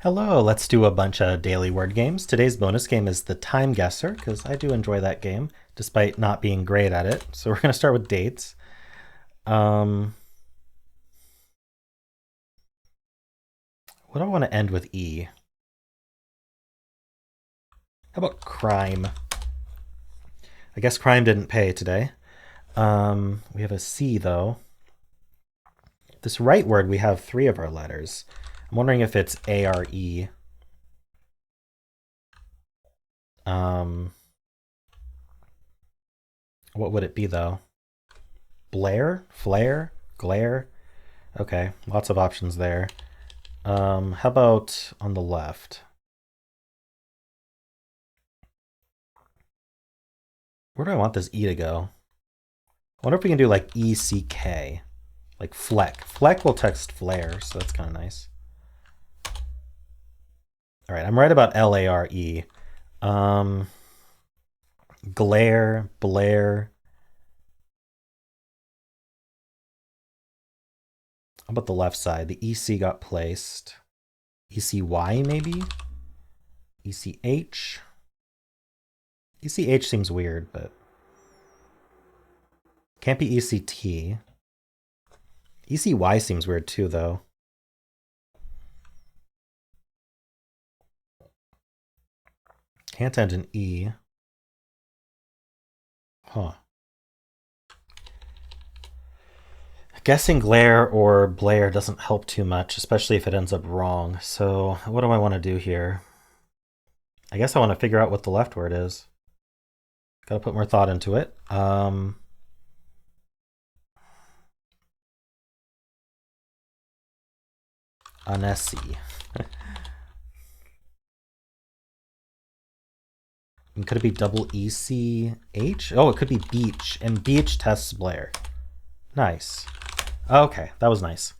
Hello, let's do a bunch of daily word games. Today's bonus game is the TimeGuessr, because I do enjoy that game, despite not being great at it. So we're going to start with dates. What do I want to end with E? How about crime? I guess crime didn't pay today. We have a C, though. This right word, we have 3 of our letters. I'm wondering if it's A-R-E. What would it be, though? Blair? Flare? Glare? Okay, lots of options there. How about on the left? Where do I want this E to go? I wonder if we can do like E-C-K. Like Fleck. Fleck will text flare, so that's kind of nice. All right, I'm right about L-A-R-E. Glare, Blair. How about the left side? The EC got placed. ECY maybe? ECH? ECH seems weird, but can't be ECT. ECY seems weird too, though. Can't end in E. Huh. Guessing glare or Blair doesn't help too much, especially if it ends up wrong. So what do I want to do here? I guess I want to figure out what the left word is. Gotta put more thought into it. Annecy. Could it be double E-C-H? Oh, it could be beach, and beach tests Blair. Nice. Okay, that was nice.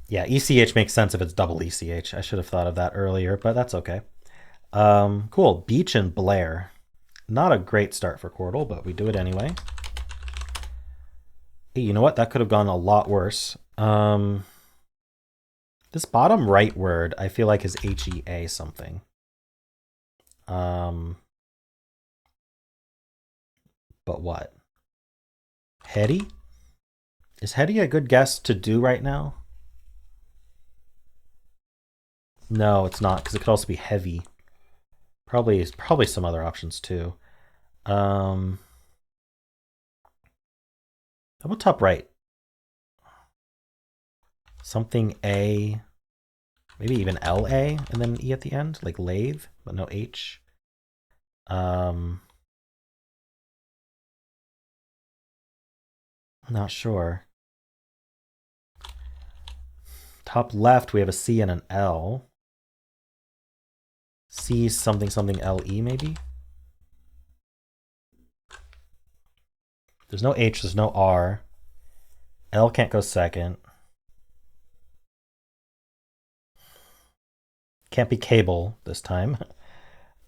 Yeah, ECH makes sense if it's double ECH. I should have thought of that earlier, but that's okay. Cool, beach and Blair. Not a great start for Quordle, but we do it anyway. Hey, you know what? That could have gone a lot worse. This bottom right word, I feel like is H-E-A something. But what? Heady? Is heady a good guess to do right now? No, it's not, because it could also be heavy. Probably some other options too. How about top right? Something A, maybe even L-A, and then E at the end, like lathe, but no H. I'm not sure. Top left, we have a C and an L. C something something L-E maybe? There's no H, there's no R. L can't go second. Can't be cable this time.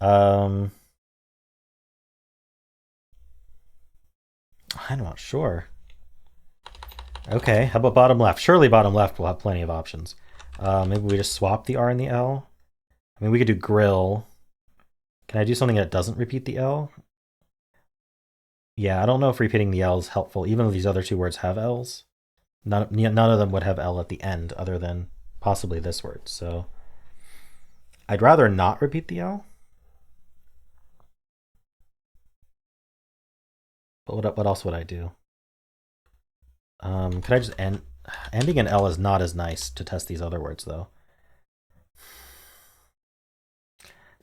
I'm not sure. Okay, how about bottom left? Surely bottom left will have plenty of options. Maybe we just swap the R and the L. I mean, we could do grill. Can I do something that doesn't repeat the L? Yeah, I don't know if repeating the L is helpful, even though these other 2 words have L's. None of them would have L at the end, other than possibly this word. So I'd rather not repeat the L. But what else would I do? Could I just end? Ending in L is not as nice to test these other words, though.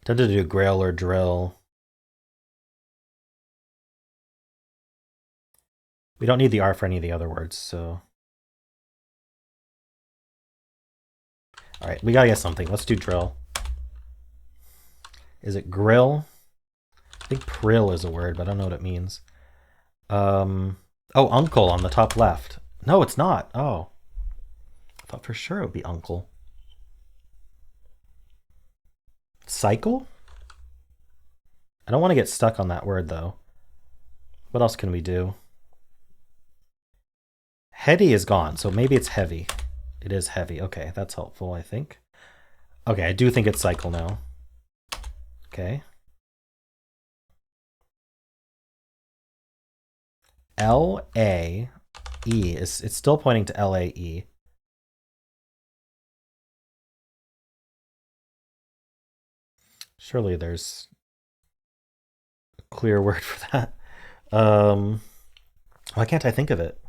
Tempted to do grill or drill. We don't need the R for any of the other words, so. All right, we gotta get something. Let's do drill. Is it grill? I think prill is a word, but I don't know what it means. Oh, uncle on the top left. No, it's not. Oh. I thought for sure it would be uncle. Cycle? I don't want to get stuck on that word, though. What else can we do? Heady is gone, so maybe it's heavy. It is heavy. Okay, that's helpful, I think. Okay, I do think it's cycle now. Okay. L-A-E. It's still pointing to L-A-E. Surely there's a clear word for that. Why can't I think of it?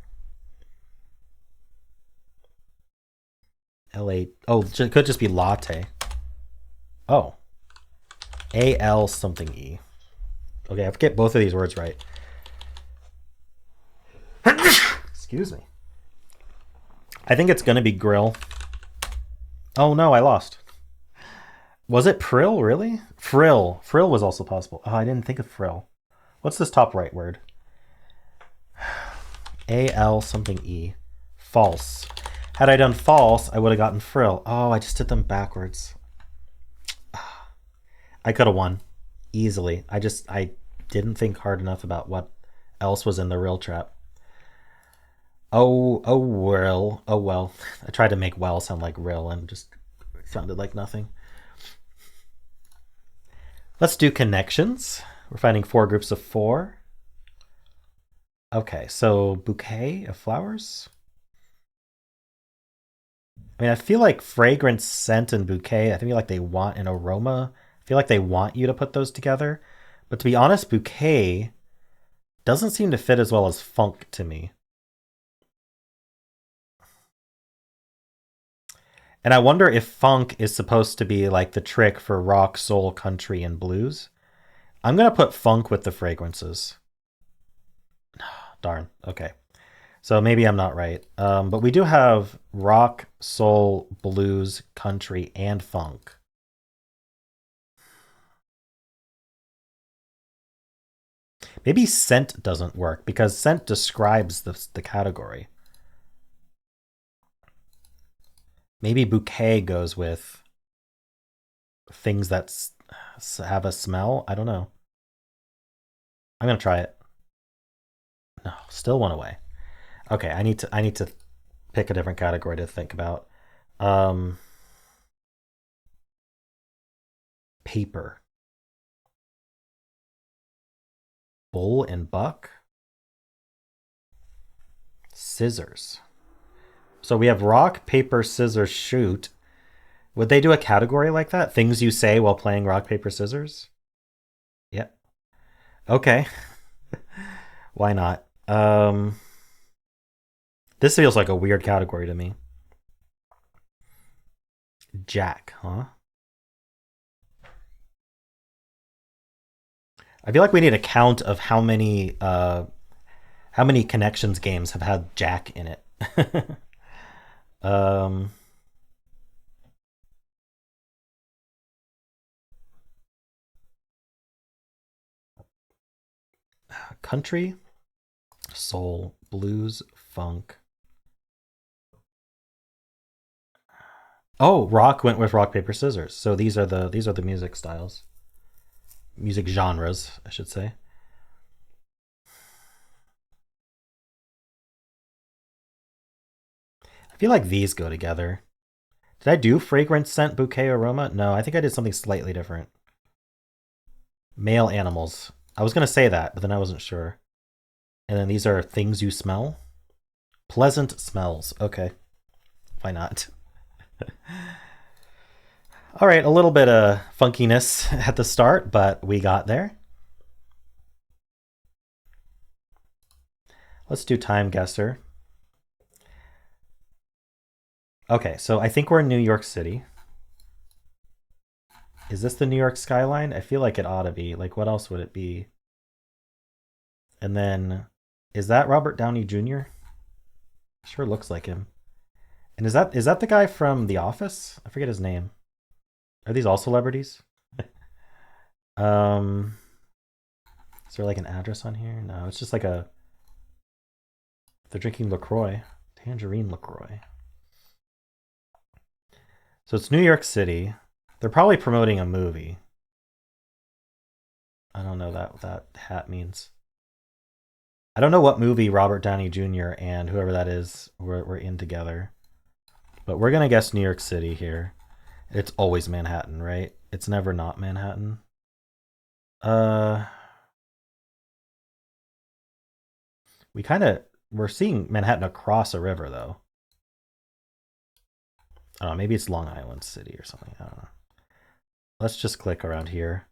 L-A... Oh, it could just be latte. Oh. A-L something E. Okay, I forget both of these words right. Excuse me. I think it's going to be grill. Oh no, I lost. Was it prill, really? Frill. Frill was also possible. Oh, I didn't think of frill. What's this top right word? A-L something E. False. Had I done false, I would have gotten frill. Oh, I just did them backwards. I could have won easily. I didn't think hard enough about what else was in the rill trap. Oh well. I tried to make well sound like rill and just sounded like nothing. Let's do connections. We're finding 4 groups of 4. Okay, so bouquet of flowers. I mean, I feel like fragrance, scent, and bouquet, I feel like they want an aroma. I feel like they want you to put those together. But to be honest, bouquet doesn't seem to fit as well as funk to me. And I wonder if funk is supposed to be like the trick for rock, soul, country, and blues. I'm going to put funk with the fragrances. Darn. Okay. So maybe I'm not right. But we do have rock, soul, blues, country, and funk. Maybe scent doesn't work because scent describes the category. Maybe bouquet goes with things that have a smell. I don't know. I'm going to try it. No, still one away. Okay, I need to pick a different category to think about. Paper. Bull and buck. Scissors. So we have rock, paper, scissors, shoot. Would they do a category like that? Things you say while playing rock, paper, scissors? Yeah. Okay. Why not? This feels like a weird category to me. Jack, huh? I feel like we need a count of how many connections games have had Jack in it. Country, soul, blues, funk. Oh, rock went with rock paper scissors. So these are the music styles, music genres, I should say. I feel like these go together. Did I do fragrance, scent, bouquet, aroma? No, I think I did something slightly different. Male animals. I was going to say that, but then I wasn't sure. And then these are things you smell. Pleasant smells. Okay. Why not? All right, a little bit of funkiness at the start, but we got there. Let's do TimeGuessr. Okay, so I think we're in New York City. Is this the New York skyline? I feel like it ought to be. Like, what else would it be? And then, is that Robert Downey Jr.? Sure looks like him. And is that the guy from The Office? I forget his name. Are these all celebrities? Is there like an address on here? No, it's just like a... They're drinking LaCroix. Tangerine LaCroix. So it's New York City. They're probably promoting a movie. I don't know what that hat means. I don't know what movie Robert Downey Jr. and whoever that is were in together. But we're gonna guess New York City here. It's always Manhattan, right? It's never not Manhattan. We're seeing Manhattan across a river though. I don't know, maybe it's Long Island City or something. I don't know. Let's just click around here.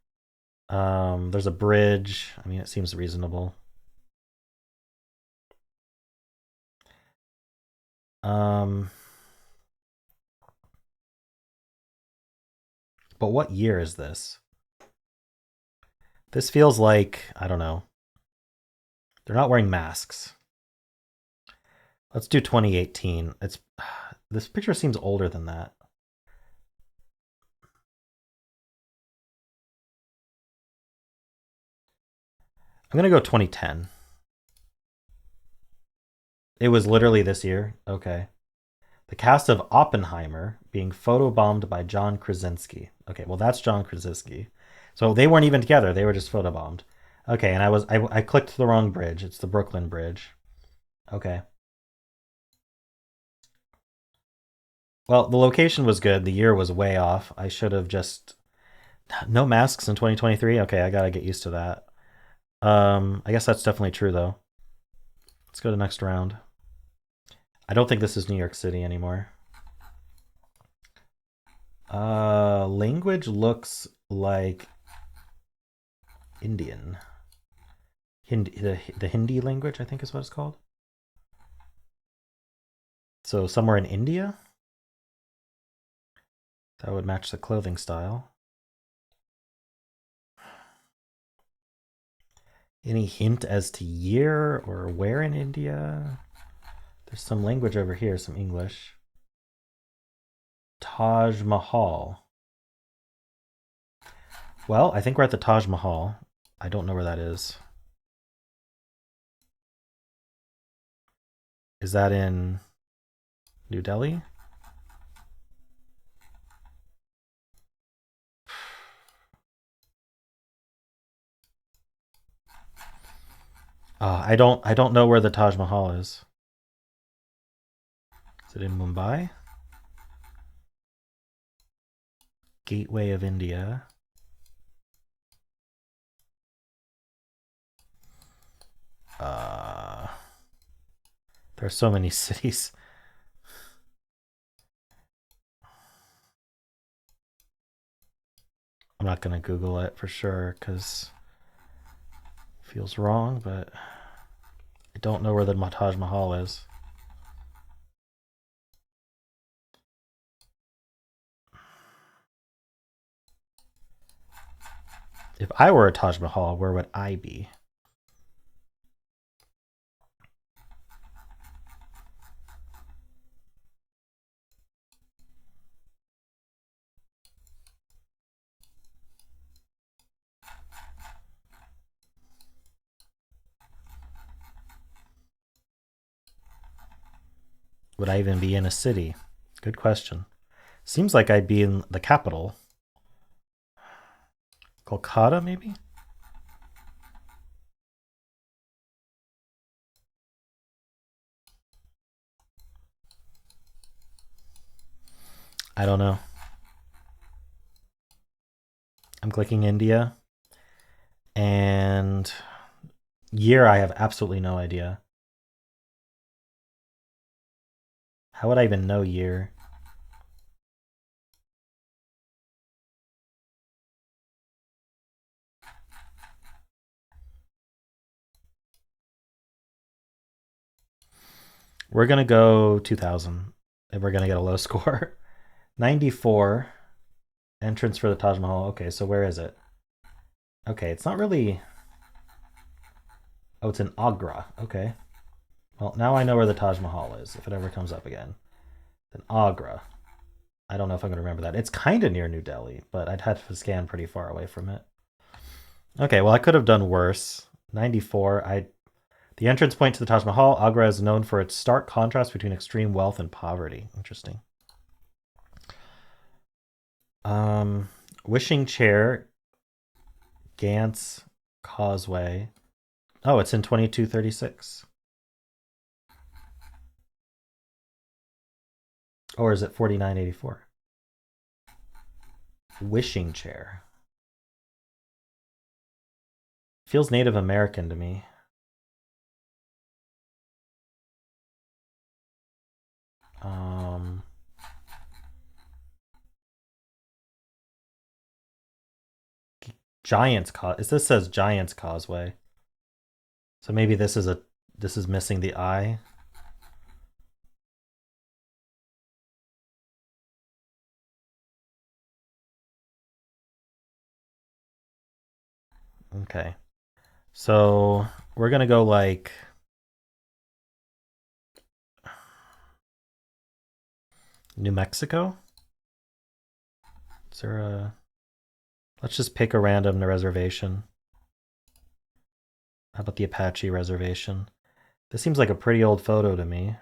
There's a bridge. I mean, it seems reasonable. But what year is this? This feels like, I don't know. They're not wearing masks. Let's do 2018. This picture seems older than that. I'm going to go 2010. It was literally this year. Okay. The cast of Oppenheimer being photobombed by John Krasinski. Okay, well that's John Krasinski. So they weren't even together. They were just photobombed. Okay, and I clicked the wrong bridge. It's the Brooklyn Bridge. Okay. Well, the location was good. The year was way off. I should have just no masks in 2023. Okay, I gotta get used to that. I guess that's definitely true though. Let's go to the next round. I don't think this is New York City anymore. Language looks like Indian. The Hindi language, I think is what it's called. So somewhere in India? That would match the clothing style. Any hint as to year or where in India? There's some language over here, some English. Taj Mahal. Well, I think we're at the Taj Mahal. I don't know where that is. Is that in New Delhi? I don't know where the Taj Mahal is. Is it in Mumbai? Gateway of India. There's so many cities. I'm not gonna Google it for sure because it feels wrong, but I don't know where the Taj Mahal is. If I were a Taj Mahal, where would I be? Would I even be in a city? Good question. Seems like I'd be in the capital. Kolkata, maybe? I don't know. I'm clicking India. And year, I have absolutely no idea. How would I even know year? We're going to go 2000, and we're going to get a low score. 94, entrance for the Taj Mahal. Okay, so where is it? Okay, it's not really... Oh, it's in Agra. Okay. Well, now I know where the Taj Mahal is, if it ever comes up again. Then Agra. I don't know if I'm going to remember that. It's kind of near New Delhi, but I'd have to scan pretty far away from it. Okay, well, I could have done worse. 94, the entrance point to the Taj Mahal, Agra is known for its stark contrast between extreme wealth and poverty. Interesting. Wishing Chair, Gantz Causeway. Oh, it's in 2236. Or is it 4984? Wishing chair. Feels Native American to me. This says Giant's Causeway. So maybe this is missing the I. Okay. So we're gonna go like New Mexico. Is there a let's just pick a random reservation. How about the Apache Reservation? This seems like a pretty old photo to me.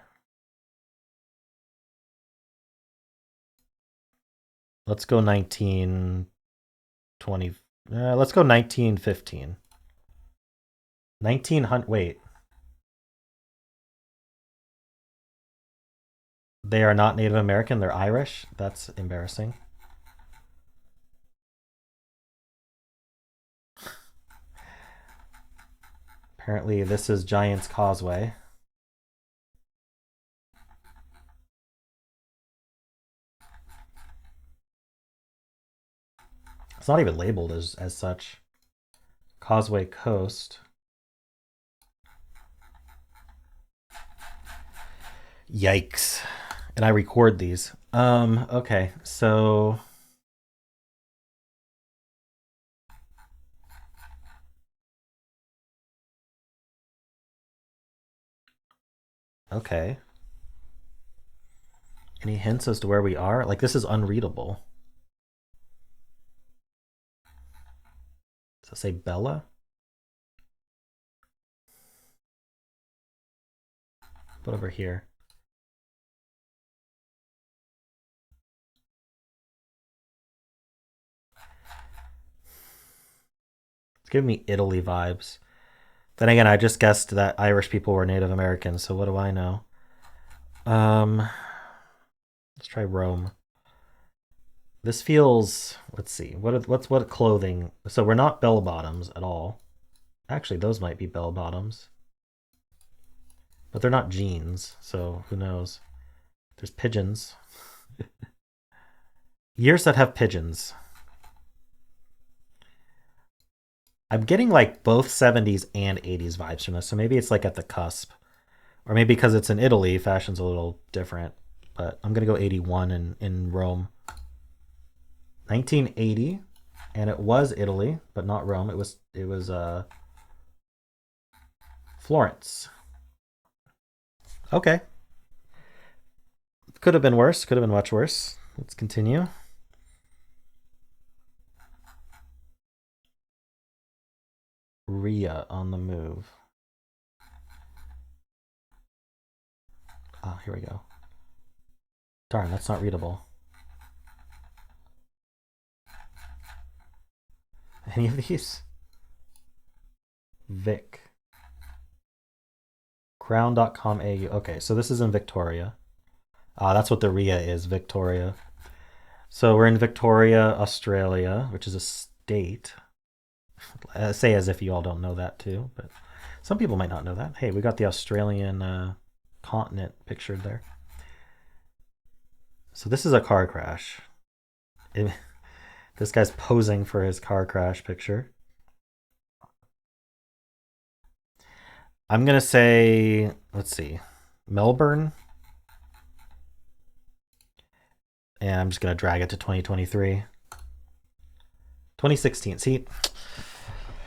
Let's go 1920. Let's go 1915. 1900. Wait. They are not Native American. They're Irish. That's embarrassing. Apparently, this is Giant's Causeway. It's not even labeled as such. Causeway Coast. Yikes. And I record these. Okay, so okay. Any hints as to where we are? Like, this is unreadable. Does it say Bella? Put over here. It's giving me Italy vibes. Then again, I just guessed that Irish people were Native Americans, so what do I know? Let's try Rome. This feels, let's see, what clothing? So we're not bell bottoms at all. Actually, those might be bell bottoms. But they're not jeans, so who knows? There's pigeons. Years that have pigeons. I'm getting like both 70s and 80s vibes from this, so maybe it's like at the cusp. Or maybe because it's in Italy, fashion's a little different. But I'm gonna go 81 in Rome. 1980, and it was Italy, but not Rome. It was Florence. Okay. Could have been worse. Could have been much worse. Let's continue. Rhea on the move. Ah, here we go. Darn, that's not readable. Any of these? Vic. Crown.com AU. Okay, so this is in Victoria. That's what the RIA is, Victoria. So we're in Victoria, Australia, which is a state. Say as if you all don't know that too, but some people might not know that. Hey, we got the Australian continent pictured there. So this is a car crash. This guy's posing for his car crash picture. I'm going to say, let's see, Melbourne. And I'm just going to drag it to 2023. 2016. See,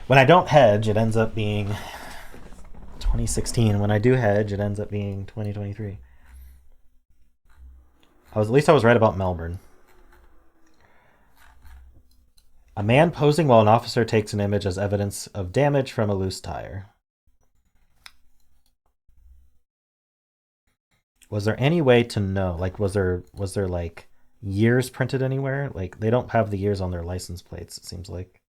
when I don't hedge, it ends up being 2016. When I do hedge, it ends up being 2023. At least I was right about Melbourne. A man posing while an officer takes an image as evidence of damage from a loose tire. Was there any way to know? Like, was there like years printed anywhere? Like, they don't have the years on their license plates, it seems like.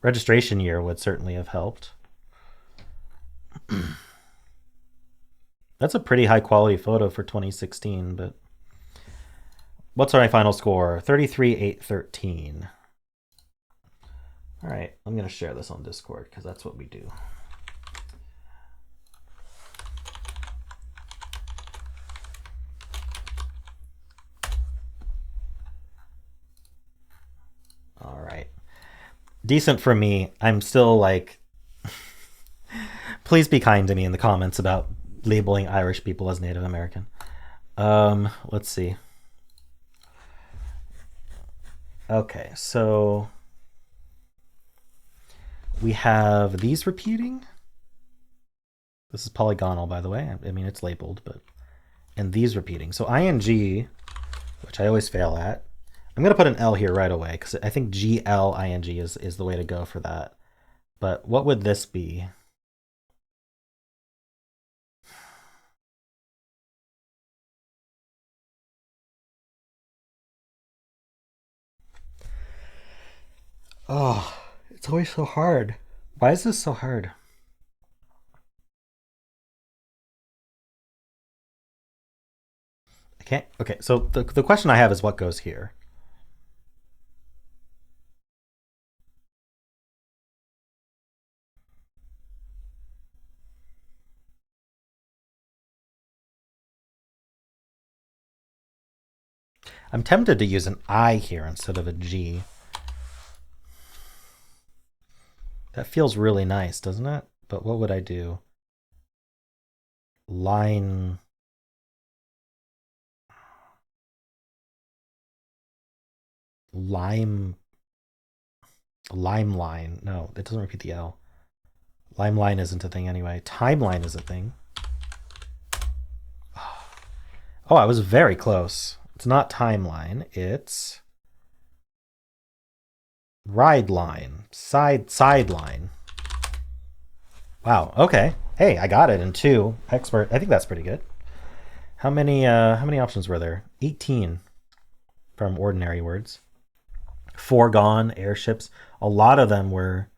Registration year would certainly have helped. That's a pretty high quality photo for 2016, but What's our final score? 33,813. All right, I'm going to share this on Discord because that's what we do. All right. Decent for me. I'm still like, please be kind to me in the comments about labeling Irish people as Native American. Let's see. Okay, so we have these repeating. This is Polygonle, by the way. I mean, it's labeled, but and these repeating. So ing, which I always fail at. I'm going to put an L here right away because I think GLING is the way to go for that. But what would this be? Oh, it's always so hard. Why is this so hard? I can't. Okay, so the question I have is what goes here? I'm tempted to use an I here instead of a G. That feels really nice, doesn't it? But what would I do? Line. Lime line. No, it doesn't repeat the L. Lime line isn't a thing anyway. Timeline is a thing. Oh, I was very close. It's not timeline. It's ride line. Sideline. Wow. Okay. Hey, I got it in 2. Expert. I think that's pretty good. How many options were there? 18 from ordinary words. Foregone, airships. A lot of them were.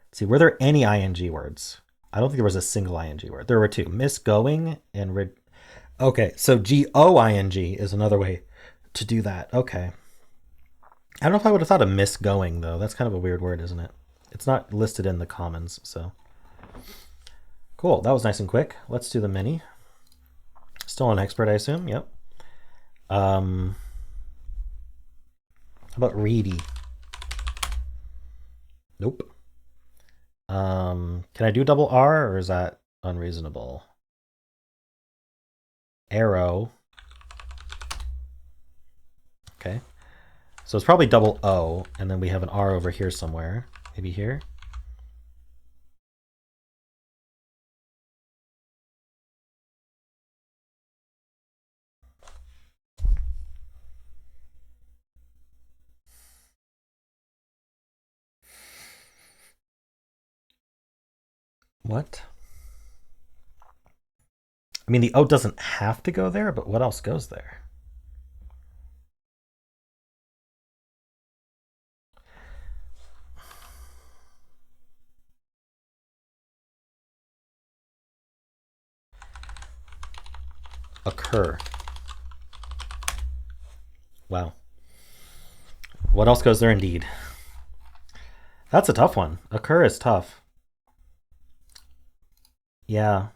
Let's see, were there any ing words? I don't think there was a single ing word. There were 2. Misgoing and okay, so GOING is another way to do that. Okay. I don't know if I would have thought of misgoing, though. That's kind of a weird word, isn't it? It's not listed in the commons, so. Cool, that was nice and quick. Let's do the mini. Still an expert, I assume. Yep. How about reedy? Nope. Can I do double R, or is that unreasonable? Arrow. Okay. So it's probably double O, and then we have an R over here somewhere. Maybe here. What? I mean, the O doesn't have to go there, but what else goes there? Occur. Wow. What else goes there indeed? That's a tough one. Occur is tough. Yeah.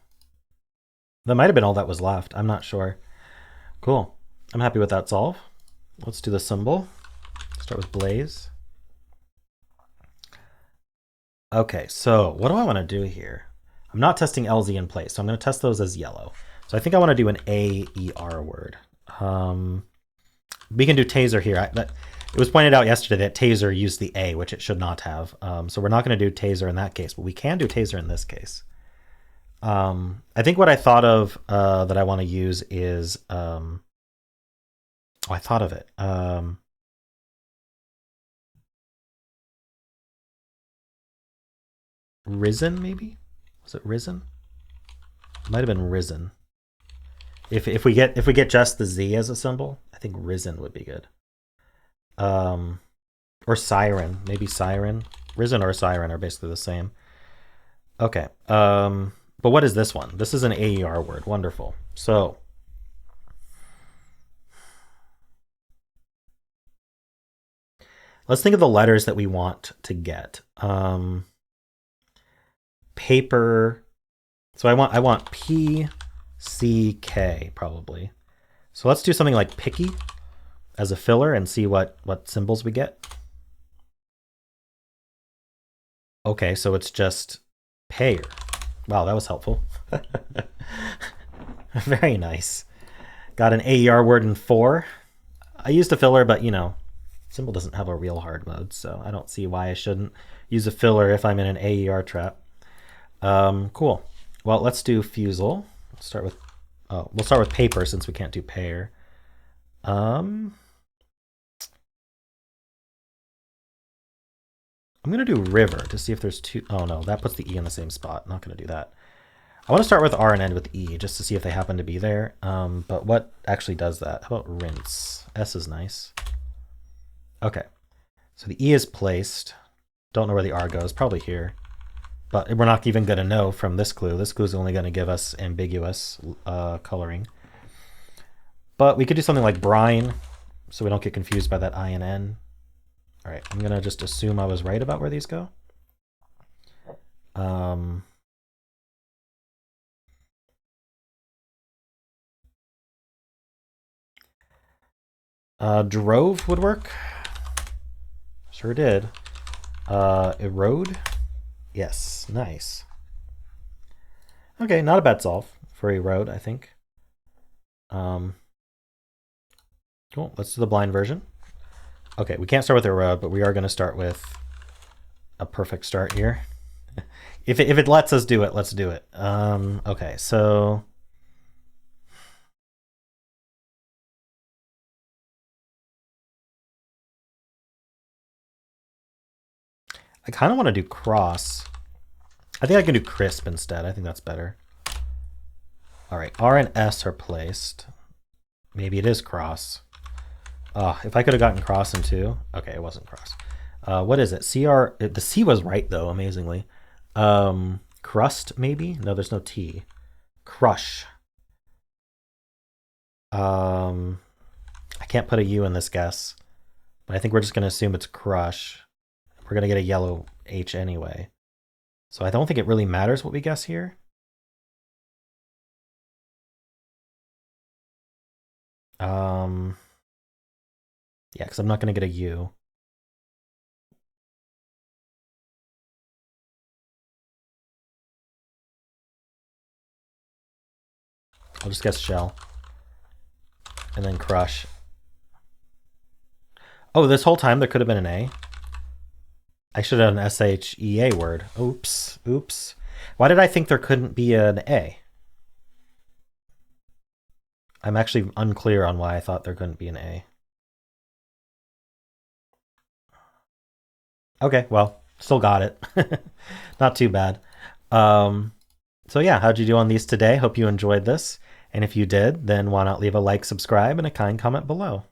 That might have been all that was left. I'm not sure. Cool. I'm happy with that solve. Let's do the symbol. Start with blaze. Okay, so what do I want to do here? I'm not testing LZ in place, so I'm going to test those as yellow. So I think I want to do an AER word. We can do taser here. It was pointed out yesterday that taser used the A, which it should not have. So we're not going to do taser in that case, but we can do taser in this case. I think what I thought of that I want to use is, oh, I thought of it. Risen, maybe? Was it risen? It might have been risen. If we get just the Z as a symbol, I think risen would be good. Or siren, maybe siren. Risen or siren are basically the same. Okay. But what is this one? This is an AER word. Wonderful. So Let's think of the letters that we want to get. Paper. So I want P, C, K probably. So let's do something like picky as a filler and see what symbols we get. Okay, so it's just payer. Wow, that was helpful. Very nice. Got an AER word in 4. I used a filler, but you know, Symble doesn't have a real hard mode, so I don't see why I shouldn't use a filler if I'm in an AER trap. Cool. Well, let's do Fusele. We'll start with paper since we can't do payer. I'm gonna do river to see if there's 2. Oh no, that puts the E in the same spot. Not gonna do that. I want to start with R and end with E just to see if they happen to be there. But what actually does that? How about rinse? S is nice. Okay, so the E is placed. Don't know where the R goes, probably here. But we're not even gonna know from this clue. This clue is only gonna give us ambiguous coloring. But we could do something like brine, so we don't get confused by that I and N. All right, I'm gonna just assume I was right about where these go. Drove would work. Sure did. Erode. Yes, nice. Okay, not a bad solve for erode, I think. Cool, let's do the blind version. Okay, we can't start with erode, but we are going to start with a perfect start here. If it lets us do it, let's do it. Okay, so I kind of want to do cross. I think I can do crisp instead. I think that's better. All right, R and S are placed. Maybe it is cross. If I could have gotten cross in 2. Okay, it wasn't cross. What is it? CR. The C was right though, amazingly. Crust maybe? No, there's no T. Crush. I can't put a U in this guess, but I think we're just going to assume it's crush. We're going to get a yellow H anyway. So I don't think it really matters what we guess here. Yeah, because I'm not going to get a U. I'll just guess shell. And then crush. Oh, this whole time there could have been an A. I should have an SHEA word. Oops. Oops. Why did I think there couldn't be an A? I'm actually unclear on why I thought there couldn't be an A. Okay, well, still got it. Not too bad. So yeah, how'd you do on these today? Hope you enjoyed this. And if you did, then why not leave a like, subscribe, and a kind comment below.